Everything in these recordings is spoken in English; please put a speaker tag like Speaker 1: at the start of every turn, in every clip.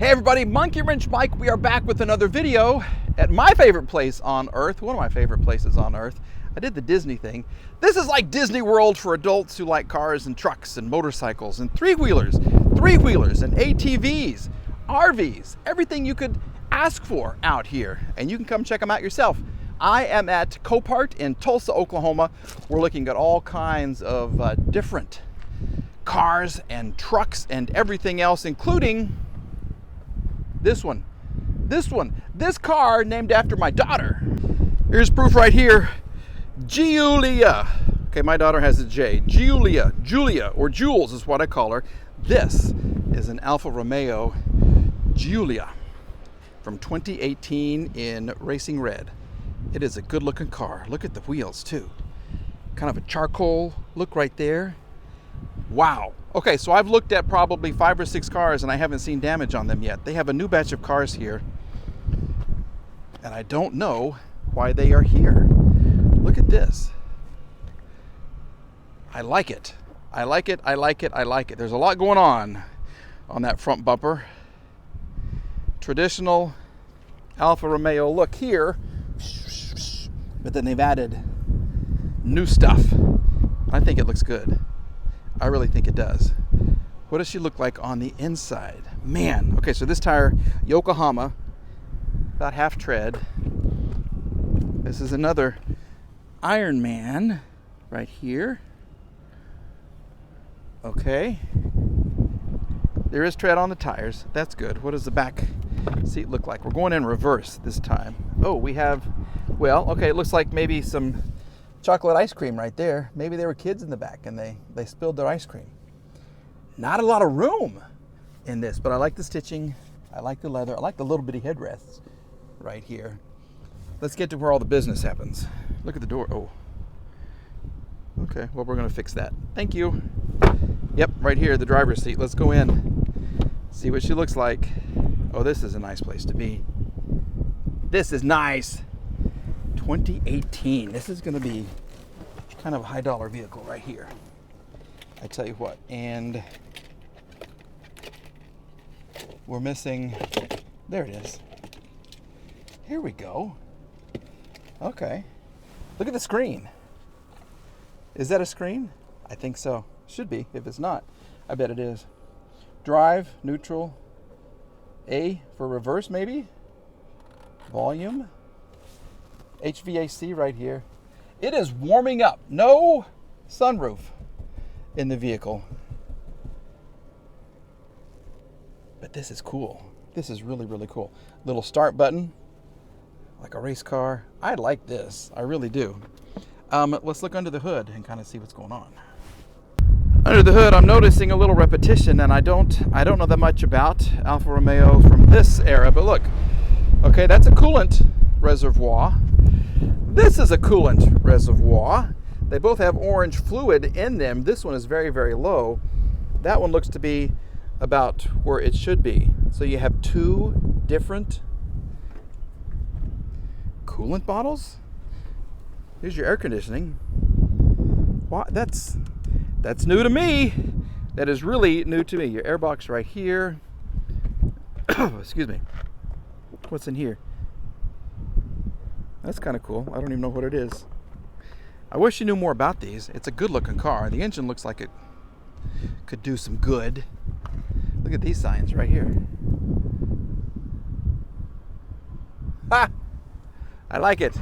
Speaker 1: Hey everybody, Monkey Wrench Mike. We are back with another video at my favorite place on earth, one of my favorite places on earth. I did the Disney thing. This is like Disney World for adults who like cars and trucks and motorcycles and three-wheelers and ATVs, RVs, everything you could ask for out here. And you can come check them out yourself. I am at Copart in Tulsa, Oklahoma. We're looking at all kinds of different cars and trucks and everything else, including this car named after my daughter. Here's proof right here. Giulia. Okay, my daughter has a J. Giulia, or Jules is what I call her. This is an Alfa Romeo Giulia from 2018 in racing red. It is a good looking car. Look at the wheels too. Kind of a charcoal look right there. Wow. Okay, so I've looked at probably 5 or 6 cars and I haven't seen damage on them yet. They have a new batch of cars here, and I don't know why they are here. Look at this. I like it. I like it. There's a lot going on that front bumper. Traditional Alfa Romeo look here, but then they've added new stuff. I think it looks good. I really think it does. What does she look like on the inside? Man, okay, so this tire, Yokohama, about half tread. This is another Iron Man right here. Okay. There is tread on the tires. That's good. What does the back seat look like? We're going in reverse this time. Oh, we have, well, okay, it looks like maybe some chocolate ice cream right there. Maybe there were kids in the back and they spilled their ice cream. Not a lot of room in this, but I like the stitching. I like the leather. I like the little bitty headrests right here. Let's get to where all the business happens. Look at the door. Oh. Okay, well, we're going to fix that. Thank you. Yep, right here, the driver's seat. Let's go in. See what she looks like. Oh, this is a nice place to be. This is nice. 2018. This is going to be kind of a high dollar vehicle right here. I tell you what. And we're missing, there it is. Here we go. Okay. Look at the screen. Is that a screen? I think so. Should be. If it's not, I bet it is. Drive, neutral, A for reverse maybe. Volume. HVAC right here. It is warming up. No sunroof in the vehicle. But this is cool. This is really, really cool. Little start button, like a race car. I like this. I really do. Let's look under the hood and kind of see what's going on. Under the hood, I'm noticing a little repetition, and I don't know that much about Alfa Romeo from this era, but look. Okay, that's a coolant reservoir. This is a coolant reservoir. They both have orange fluid in them. This one is very, very low. That one looks to be about where it should be. So you have 2 different coolant bottles. Here's your air conditioning. Wow, that's new to me. That is really new to me. Your air box right here. Excuse me. What's in here? That's kind of cool. I don't even know what it is. I wish you knew more about these. It's a good looking car. The engine looks like it could do some good. Look at these signs right here. Ha! I like it.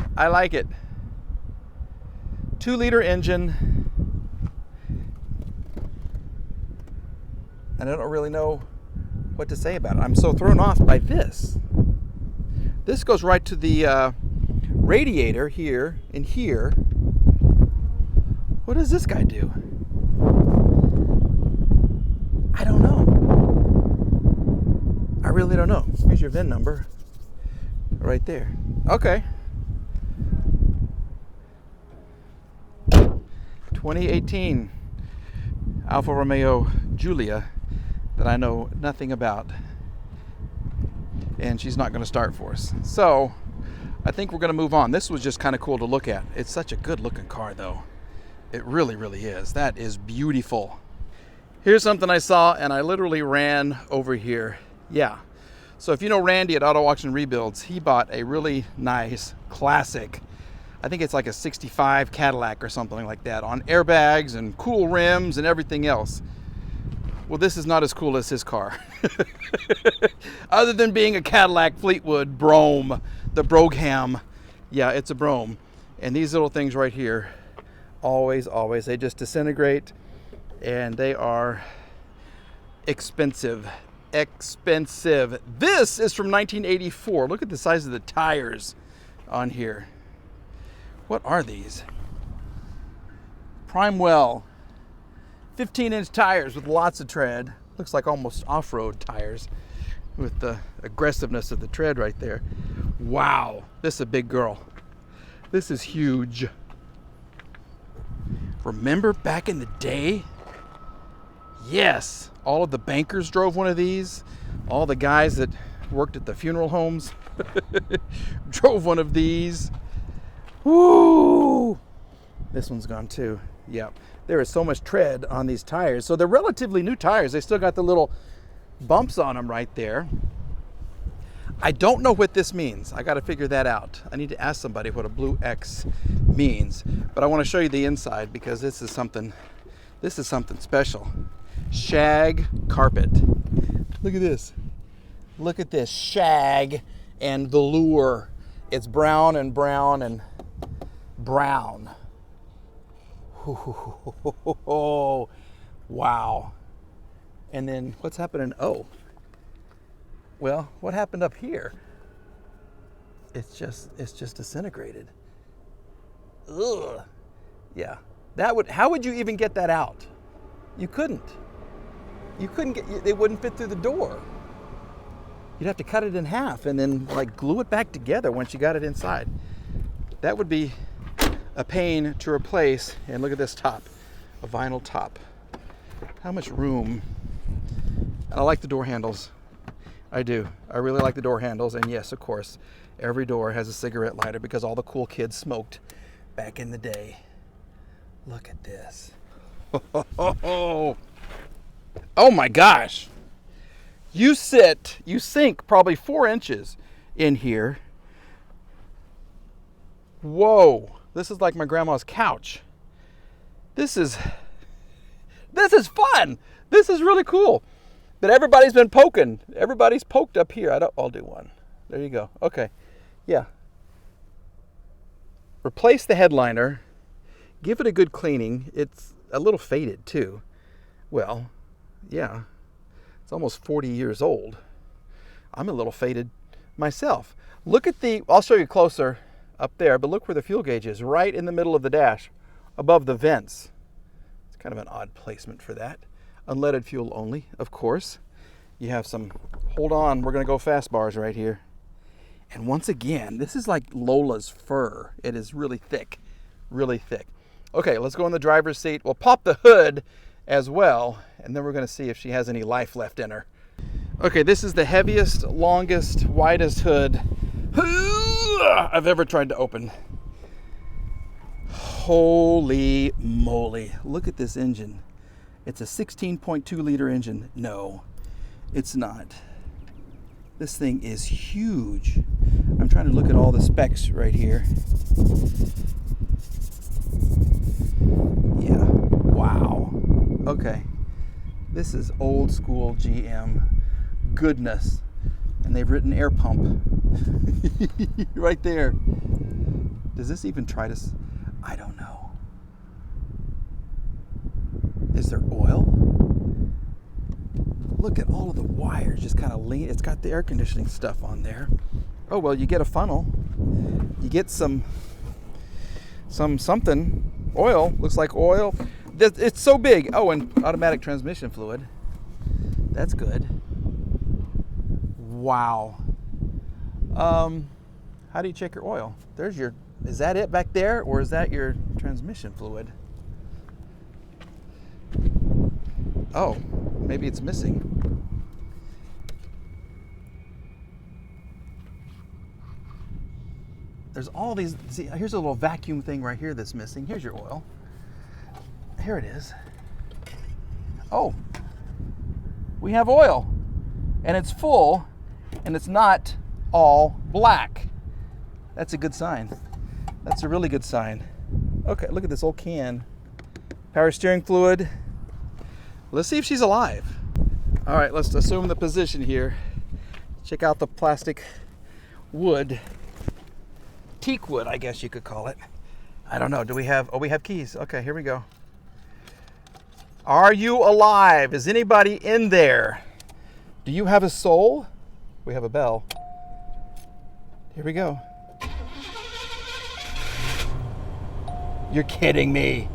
Speaker 1: 2-liter engine. And I don't really know what to say about it. I'm so thrown off by this. This goes right to the radiator here and here. What does this guy do? I don't know. I really don't know. Here's your VIN number right there. Okay. 2018 Alfa Romeo Giulia that I know nothing about. And she's not going to start for us. So I think we're going to move on. This was just kind of cool to look at. It's such a good looking car though. It really, really is. That is beautiful. Here's something I saw and I literally ran over here. Yeah. So if you know Randy at Auto Auction Rebuilds, he bought a really nice classic, I think it's like a 65 Cadillac or something like that, on airbags and cool rims and everything else. Well, this is not as cool as his car. Other than being a Cadillac Fleetwood Brougham, the Brougham. Yeah, it's a Brougham. And these little things right here, always, they just disintegrate, and they are expensive. This is from 1984. Look at the size of the tires on here. What are these? Primewell 15-inch tires with lots of tread. Looks like almost off-road tires with the aggressiveness of the tread right there. Wow, this is a big girl. This is huge. Remember back in the day? Yes, all of the bankers drove one of these. All the guys that worked at the funeral homes drove one of these. Woo! This one's gone too. Yep. There is so much tread on these tires. So they're relatively new tires. They still got the little bumps on them right there. I don't know what this means. I got to figure that out. I need to ask somebody what a blue X means. But I want to show you the inside because this is something special. Shag carpet. Look at this. Look at this. Shag and velour. It's brown and brown and brown. Oh, wow. And then what's happening? Oh, well, what happened up here? It's just disintegrated. Ugh. Yeah. How would you even get that out? You couldn't. It wouldn't fit through the door. You'd have to cut it in half and then like glue it back together once you got it inside. That would be a pain to replace. And look at this top, a vinyl top. How much room? I like the door handles. I do. I really like the door handles. And yes, of course, every door has a cigarette lighter because all the cool kids smoked back in the day. Look at this. Oh my gosh. You sink probably 4 inches in here. Whoa. This is like my grandma's couch. This is fun. This is really cool. But everybody's been poking. Everybody's poked up here. I'll do one. There you go. Okay. Yeah. Replace the headliner. Give it a good cleaning. It's a little faded too. Well, yeah. It's almost 40 years old. I'm a little faded myself. Look at I'll show you closer up there, but look where the fuel gauge is, right in the middle of the dash, above the vents. It's kind of an odd placement for that. Unleaded fuel only, of course. You have some, hold on, we're gonna go fast bars right here. And once again, this is like Lola's fur. It is really thick, really thick. Okay, let's go in the driver's seat. We'll pop the hood as well, and then we're gonna see if she has any life left in her. Okay, this is the heaviest, longest, widest hood I've ever tried to open. Holy moly, look at this engine. It's a 16.2 liter engine. No, it's not. This thing is huge. I'm trying to look at all the specs right here. Yeah, wow. Okay, this is old school GM goodness. And they've written air pump right there. Does this even try to, I don't know. Is there oil? Look at all of the wires just kind of lean. It's got the air conditioning stuff on there. Oh, well, you get a funnel. You get something, oil, looks like oil. It's so big. Oh, and automatic transmission fluid. That's good. Wow. How do you check your oil? Is that it back there, or is that your transmission fluid? Oh, maybe it's missing. There's all these, see, here's a little vacuum thing right here that's missing. Here's your oil. Here it is. Oh, we have oil, and it's full, and it's not all black. That's a good sign. That's a really good sign. Okay, look at this old can. Power steering fluid. Let's see if she's alive. All right, let's assume the position here. Check out the plastic wood. Teak wood, I guess you could call it. I don't know. Do we have, oh, we have keys. Okay, here we go. Are you alive? Is anybody in there? Do you have a soul? We have a bell. Here we go. You're kidding me.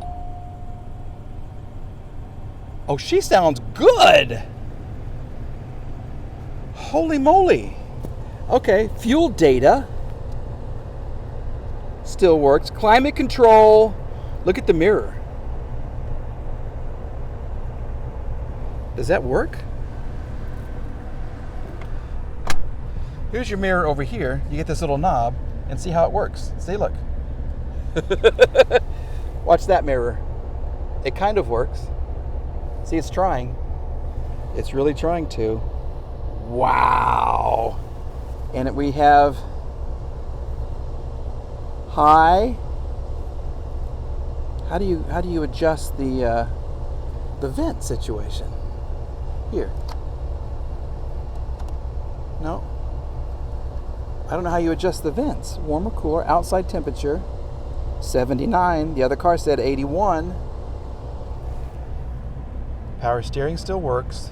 Speaker 1: Oh, she sounds good. Holy moly. Okay, fuel data. Still works. Climate control. Look at the mirror. Does that work? Here's your mirror over here. You get this little knob and see how it works. See, look. Watch that mirror. It kind of works. See, it's trying. It's really trying to. Wow. And we have high. How do you adjust the vent situation? Here. No. I don't know how you adjust the vents. Warmer, cooler, outside temperature, 79. The other car said 81. Power steering still works.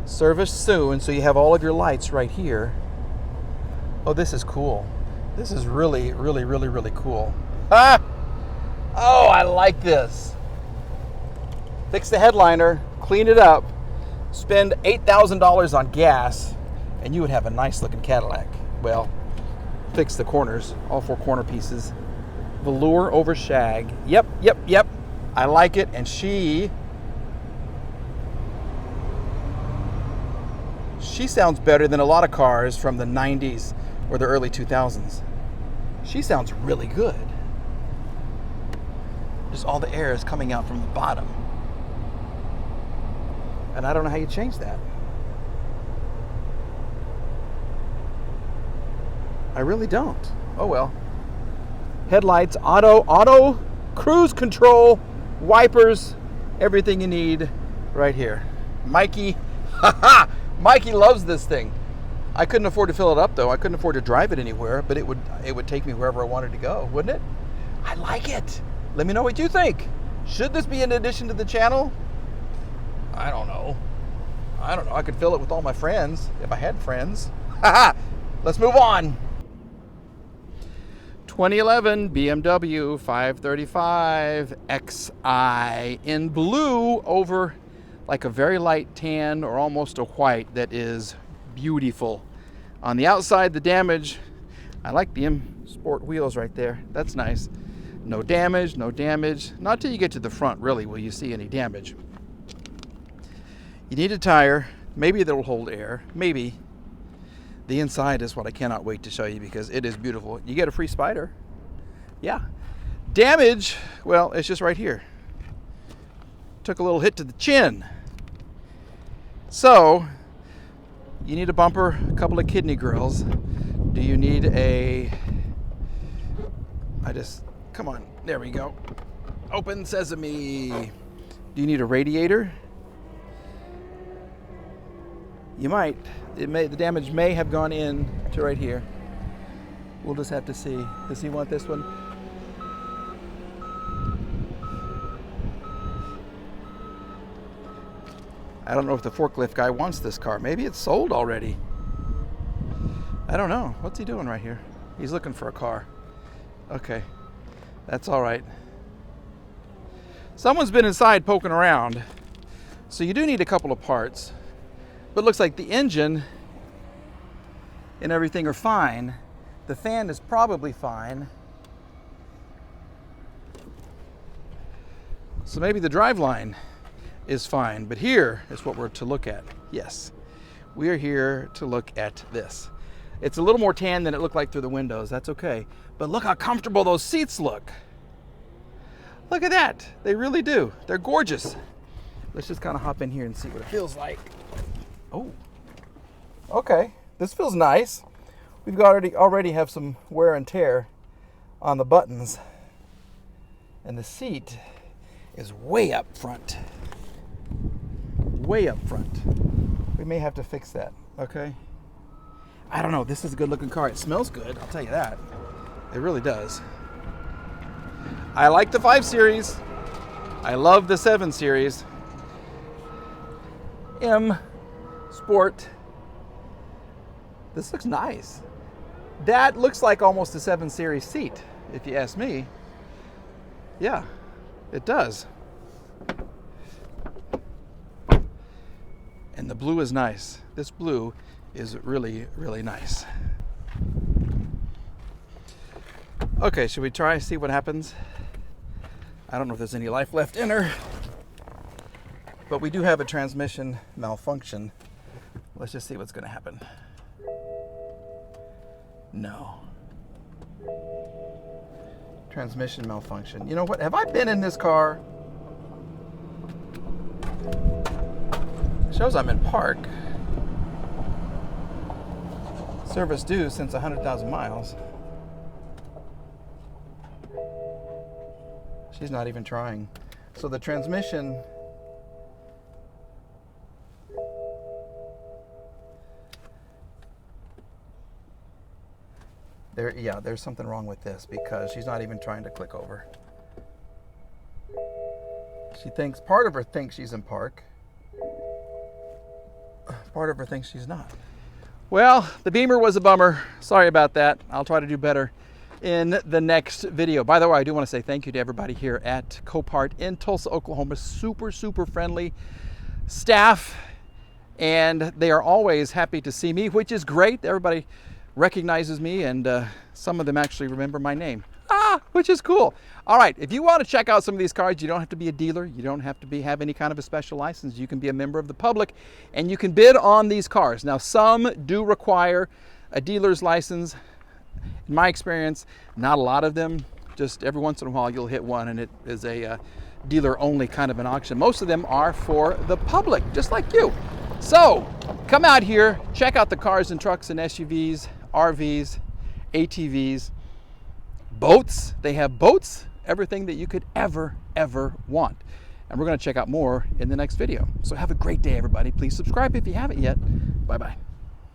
Speaker 1: Service soon, so you have all of your lights right here. Oh, this is cool. This is really, really, really, really cool. Ah! Oh, I like this. Fix the headliner, clean it up, spend $8,000 on gas, and you would have a nice looking Cadillac. Well, fix the corners, all 4 corner pieces. Velour over shag. Yep. I like it, and she sounds better than a lot of cars from the 90s or the early 2000s. She sounds really good. Just all the air is coming out from the bottom. And I don't know how you change that. I really don't. Oh well. Headlights, auto cruise control, wipers, everything you need right here. Mikey, Mikey loves this thing. I couldn't afford to fill it up though. I couldn't afford to drive it anywhere, but it would take me wherever I wanted to go, wouldn't it? I like it. Let me know what you think. Should this be an addition to the channel? I don't know. I could fill it with all my friends if I had friends. Let's move on. 2011 BMW 535 Xi in blue over like a very light tan or almost a white that is beautiful. On the outside, the damage, I like the M Sport wheels right there. That's nice. No damage. Not till you get to the front, really, will you see any damage. You need a tire. Maybe that'll hold air. Maybe. The inside is what I cannot wait to show you because it is beautiful. You get a free spider. Yeah. Damage, well, it's just right here. Took a little hit to the chin. So, you need a bumper, a couple of kidney grills. Do you need come on, there we go. Open sesame. Do you need a radiator? You might. The damage may have gone in to right here. We'll just have to see. Does he want this one? I don't know if the forklift guy wants this car. Maybe it's sold already. I don't know. What's he doing right here? He's looking for a car. Okay. That's all right. Someone's been inside poking around. So you do need a couple of parts. But it looks like the engine and everything are fine. The fan is probably fine. So maybe the driveline is fine. But here is what we're to look at. Yes, we are here to look at this. It's a little more tan than it looked like through the windows. That's okay. But look how comfortable those seats look. Look at that. They really do. They're gorgeous. Let's just kind of hop in here and see what it feels like. Oh, okay. This feels nice. We've already have some wear and tear on the buttons. And the seat is way up front. Way up front. We may have to fix that, okay? I don't know. This is a good looking car. It smells good, I'll tell you that. It really does. I like the 5 Series. I love the 7 Series. M Sport. This looks nice. That looks like almost a 7 Series seat, if you ask me. Yeah, it does. And the blue is nice. This blue is really, really nice. Okay, should we try see what happens? I don't know if there's any life left in her, but we do have a transmission malfunction. Let's just see what's going to happen. No. Transmission malfunction. You know what? Have I been in this car? It shows I'm in park. Service due since 100,000 miles. She's not even trying. So the transmission there's something wrong with this because she's not even trying to click over. Part of her thinks she's in park. Part of her thinks she's not. Well, the Beamer was a bummer. Sorry about that. I'll try to do better in the next video. By the way, I do want to say thank you to everybody here at Copart in Tulsa, Oklahoma. Super, super friendly staff, and they are always happy to see me, which is great. Everybody recognizes me, and some of them actually remember my name, which is cool. All right, if you want to check out some of these cars, you don't have to be a dealer. You don't have to have any kind of a special license. You can be a member of the public, and you can bid on these cars. Now, some do require a dealer's license. In my experience, not a lot of them. Just every once in a while you'll hit one and it is a dealer only kind of an auction. Most of them are for the public, just like you. So come out here, check out the cars and trucks and SUVs, RVs, ATVs, boats. They have boats, everything that you could ever want. And we're going to check out more in the next video. So have a great day, everybody. Please subscribe if you haven't yet. Bye-bye.